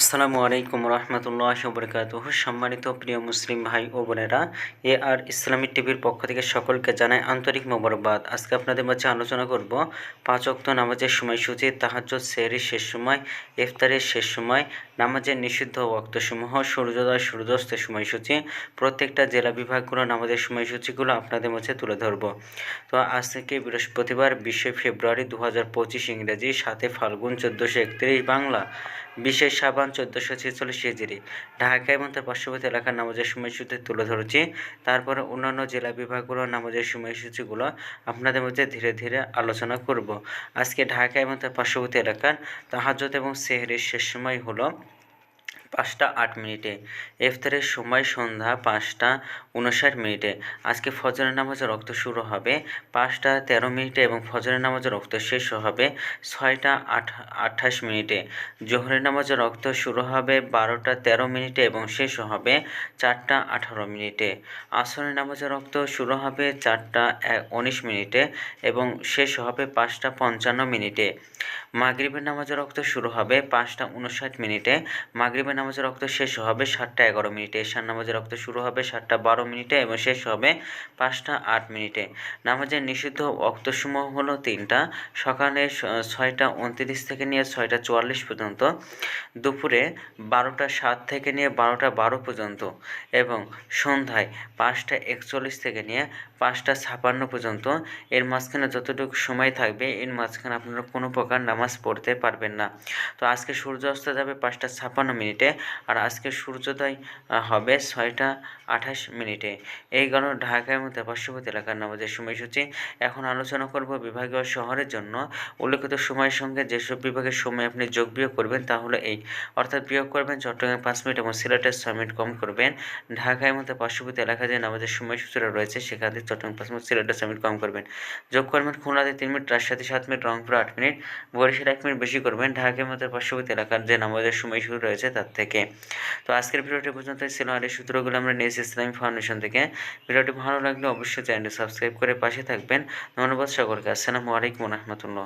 আসসালামু আলাইকুম রহমতুল্লাহ বরকাতুহু। সম্মানিত প্রিয় মুসলিম ভাই ও বোনেরা, আর ইসলামিক টিভির পক্ষ থেকে সকলকে জানাই আন্তরিক মোবারকবাদ। আজকে আপনাদের মাঝে আলোচনা করব 5 ওয়াক্ত নামাজের সময়সূচি, তাহাজ্জুদ, সেহরির শেষ সময়, ইফতারের শেষ সময়, নামাজের নিষিদ্ধ ওয়াক্তসমূহ, সূর্যোদয় সূর্যাস্তের সময়সূচি, প্রত্যেকটা জেলা বিভাগগুলো নামাজের সময়সূচিগুলো আপনাদের মাঝে তুলে ধরব। তো আজ থেকে বৃহস্পতিবার 20 ফেব্রুয়ারি 2025 ইংরেজি, 7 ফাল্গুন 1431 বাংলা, 20 শাবান 1446 হিজরি, ঢাকা এবং তার পার্শ্ববর্তী এলাকার নামাজের সময়সূচি তুলে ধরেছি। তারপরে অন্যান্য জেলা বিভাগগুলোর নামাজের সময়সূচিগুলো আপনাদের মধ্যে ধীরে ধীরে আলোচনা করব। আজকে ঢাকা এবং তার পার্শ্ববর্তী এলাকার তাহাজ্জুদ এবং সেহরির শেষ সময় হলো 5টা 8 মিনিটে। ইফতারের সময় সন্ধ্যা 5টা 59 মিনিটে। আজকে ফজরের নামাজের রক্ত শুরু হবে 5টা 13 মিনিটে এবং ফজরের নামাজের রক্ত শেষ হবে 6টা 28 মিনিটে। জোহরের নামাজের রক্ত শুরু হবে 12টা 13 মিনিটে এবং শেষ হবে 4টা 18 মিনিটে। আসরের নামাজের রক্ত শুরু হবে 4টা 19 মিনিটে এবং শেষ হবে 5টা 55 মিনিটে। মাগরিবের নামাজের রক্ত শুরু হবে 5টা 59 মিনিটে। মাগরিবের নামাজের রক্ত শেষ হবে 7টা 11 মিনিটে। এশার নামাজের রক্ত শুরু হবে 7টা 12 মিনিটে এবং শেষ হবে 5টা 8 মিনিটে। নামাজের নিষিদ্ধ ওয়াক্তসমূহ হলো 3টা। সকালে 6টা 29 থেকে নিয়ে 6টা 44 পর্যন্ত, দুপুরে 12টা 7 থেকে নিয়ে 12টা 12 পর্যন্ত এবং সন্ধ্যায় 5টা 41 থেকে নিয়ে 5টা 56 পর্যন্ত। এর মাঝখানে যতটুকু সময় থাকবে এর মাঝখানে আপনারা কোনো প্রকার নামাজ পড়তে পারবেন না। তো আজকে সূর্য অস্ত যাবে 5টা 56 মিনিটে আর আজকে সূর্যোদয় হবে 6টা 28 মিনিটে। এই গেল ঢাকা এবং তার পার্শ্ববর্তী এলাকার নামাজের সময়সূচি। এখন আলোচনা করব বিভাগীয় শহরের জন্য উল্লেখিত সময়ের সঙ্গে যেসব বিভাগের সময় আপনি যোগ বিয়োগ করবেন তা হলো এই, অর্থাৎ বিয়োগ করবেন চট্টগ্রামে 5 মিনিট এবং সিলেটের 6 মিনিট কম করবেন। ঢাকা এবং তার পার্শ্ববর্তী এলাকায় যে নামাজের সময়সূচিটা রয়েছে সেখান থেকে চট্টগ্রাম 5 মিনিট, সিলেটের 6 মিনিট কম করবেন। যোগ করবেন খুলনাতে 3 minute, Rajshahi 7 minute, Rangpur 8 minute, Barishal 1 minute বেশি করবেন ঢাকা এবং তার পার্শ্ববর্তী এলাকার যে নামাজের সময়সূচি রয়েছে তার থেকে। তো আজকের ভিডিওটি পর্যন্তই ছিল, আর এই সূত্রগুলো আমরা নিয়েছি ইসলামিক ফাউন্ডেশন থেকে। ভিডিওটি ভালো লাগলে অবশ্যই চ্যানেলটি সাবস্ক্রাইব করে পাশে থাকবেন। ধন্যবাদ সকলকে। আসসালামু আলাইকুম রহমতুল্লাহ।